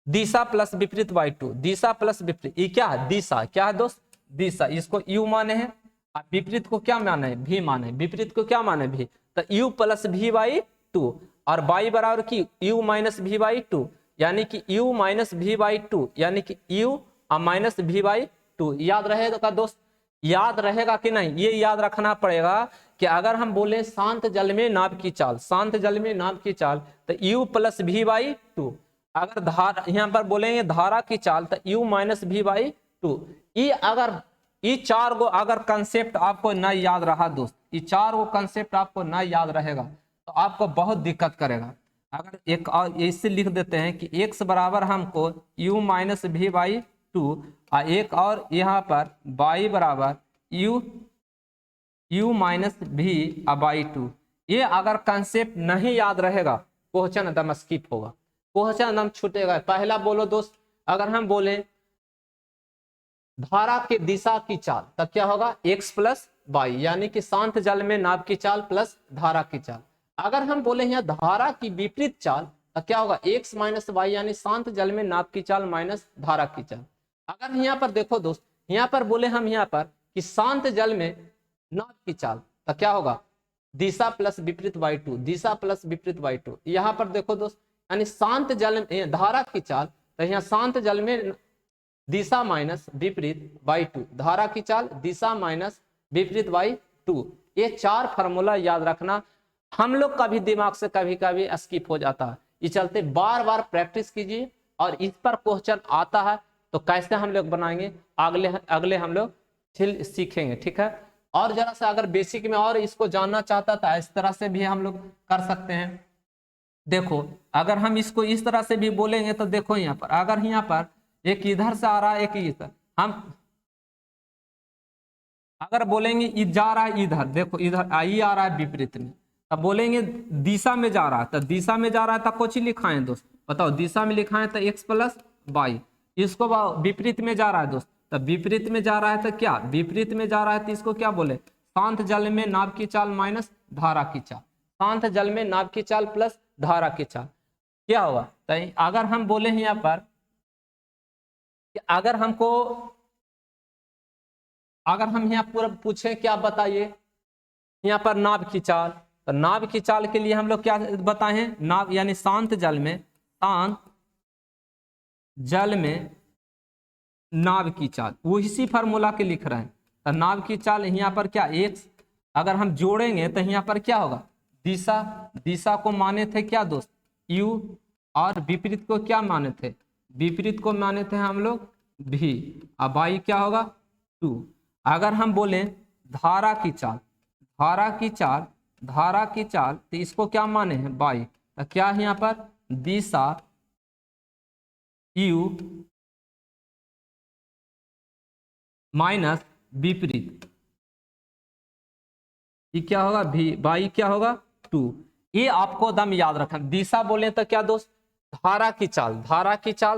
दिशा प्लस विपरीत बाई टू, दिशा प्लस विपरीत, ये क्या है दिशा, क्या है दोस्त दिशा, इसको u माने हैं, और विपरीत को क्या माने है भी माने, विपरीत को क्या माने भी, तो u plus we by two, और y बराबर की u minus we by two, यानी कि u minus we by two, यानी कि u minus we by two. याद रहेगा दोस्त, याद रहेगा कि नहीं, ये याद रखना पड़ेगा कि अगर हम बोले शांत जल में नाव की चाल, शांत जल में नाव की चाल तो u plus we by two, अगर धारा यहाँ पर बोलेंगे धारा की चाल तो u minus we by two. ये अगर ये चार गो अगर कंसेप्ट आपको न याद रहा दोस्त, ये चार गो कंसेप्ट आपको न याद रहेगा तो आपको बहुत दिक्कत करेगा। अगर एक और इससे लिख देते हैं कि x बराबर हमको u minus we by two, और एक और यहाँ पर y बराबर u minus we by two. ये अगर कंसेप्ट नहीं याद रहेगा क्वेश्चन एकदम स्किप होगा, क्वेश्चन एकदम छूटेगा। पहला बोलो दोस्त, अगर हम बोले धारा के दिशा की चाल तब क्या होगा x प्लस वाई, यानी कि शांत जल में नाव की चाल प्लस धारा की चाल। अगर हम बोले यहाँ धारा की विपरीत चाल तो क्या होगा x माइनस वाई, यानी शांत जल में नाव की चाल माइनस धारा की चाल। अगर यहाँ पर देखो दोस्त, यहाँ पर बोले हम यहाँ पर कि शांत जल में नाव की चाल तो क्या होगा दिशा प्लस विपरीत बाई टू, दिशा प्लस विपरीत बाई टू। यहाँ पर देखो दोस्त, यानी शांत जल में धारा की चाल तो यहाँ शांत जल में दिशा माइनस विपरीत बाई टू, धारा की चाल दिशा माइनस विपरीत बाई टू। ये चार फार्मूला याद रखना, हम लोग का भी दिमाग से कभी कभी स्किप हो जाता है, इस चलते बार बार प्रैक्टिस कीजिए, और इस पर क्वेश्चन आता है तो कैसे हम लोग बनाएंगे अगले हम लोग सीखेंगे, ठीक है। और जरा सा अगर बेसिक में और इसको जानना चाहता था इस तरह से भी हम लोग कर सकते हैं। देखो अगर हम इसको इस तरह से भी बोलेंगे तो देखो यहाँ पर अगर यहाँ पर एक इधर से आ रहा है एक इधर, हम अगर बोलेंगे जा रहा है इधर, देखो इधर आई आ रहा है विपरीत में, तब बोलेंगे दिशा में जा रहा है, तो दिशा में जा रहा है तो कुछ लिखा है दोस्त, बताओ दिशा में लिखा है तो x प्लस वाई, इसको विपरीत में जा रहा है दोस्त, तो विपरीत में जा रहा है तो क्या विपरीत में जा रहा है तो इसको क्या बोले शांत जल में नाव की चाल माइनस धारा की चाल, शांत जल में नाव की चाल प्लस धारा की चाल क्या होगा। तो अगर हम बोले हैं यहाँ पर अगर हम यहाँ पूरा पूछे क्या बताइए यहाँ पर नाव की चाल, तो नाव की चाल के लिए हम लोग क्या बताए, नाव यानी शांत जल में नाव की चाल, वो इसी फार्मूला के लिख रहे हैं। तो नाव की चाल यहाँ पर क्या x, अगर हम जोड़ेंगे तो यहाँ पर क्या होगा दिशा को माने थे क्या दोस्त u, और विपरीत को क्या माने थे, विपरीत को माने थे हम लोग v, अब y क्या होगा 2। अगर हम बोले धारा की चाल तो इसको क्या माने हैं y, तो क्या है यहाँ पर दिशा u माइनस विपरीत, ये क्या होगा भी बाई क्या होगा 2। ये आपको दम याद रखना। दिशा बोले तो क्या दोस्त धारा की चाल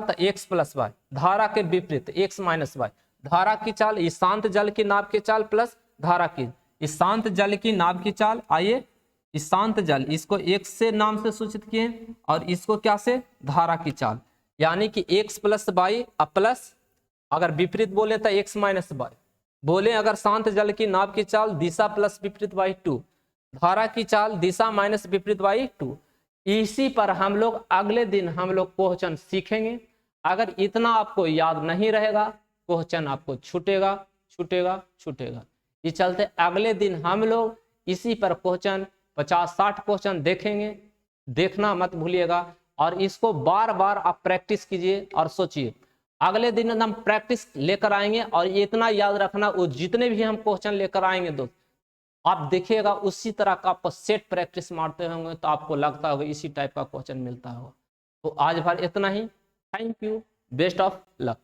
तो x प्लस वाई, धारा के विपरीत x माइनस वाई, धारा की चाल इस शांत जल की नाव की चाल प्लस धारा की, इस शांत जल की नाव की चाल। आइए इस शांत जल इसको x से नाम से सूचित किए और इसको क्या से धारा की चाल, यानी कि x प्लस वाई प्लस, अगर विपरीत बोले तो x माइनस वाई, बोले अगर शांत जल की नाव की चाल दिशा प्लस विपरीत बाई 2, धारा की चाल दिशा माइनस विपरीत बाई 2। इसी पर हम लोग अगले दिन हम लोग क्वेश्चन सीखेंगे। अगर इतना आपको याद नहीं रहेगा क्वेश्चन आपको छूटेगा। इस चलते अगले दिन हम लोग इसी पर क्वेश्चन 50-60 क्वेश्चन देखेंगे, देखना मत भूलिएगा, और इसको बार बार आप प्रैक्टिस कीजिए और सोचिए। अगले दिन हम प्रैक्टिस लेकर आएंगे, और इतना याद रखना वो जितने भी हम क्वेश्चन लेकर आएंगे दोस्त आप देखिएगा उसी तरह का आप सेट प्रैक्टिस मारते होंगे तो आपको लगता होगा इसी टाइप का क्वेश्चन मिलता होगा। तो आज भर इतना ही। Thank you, best of luck.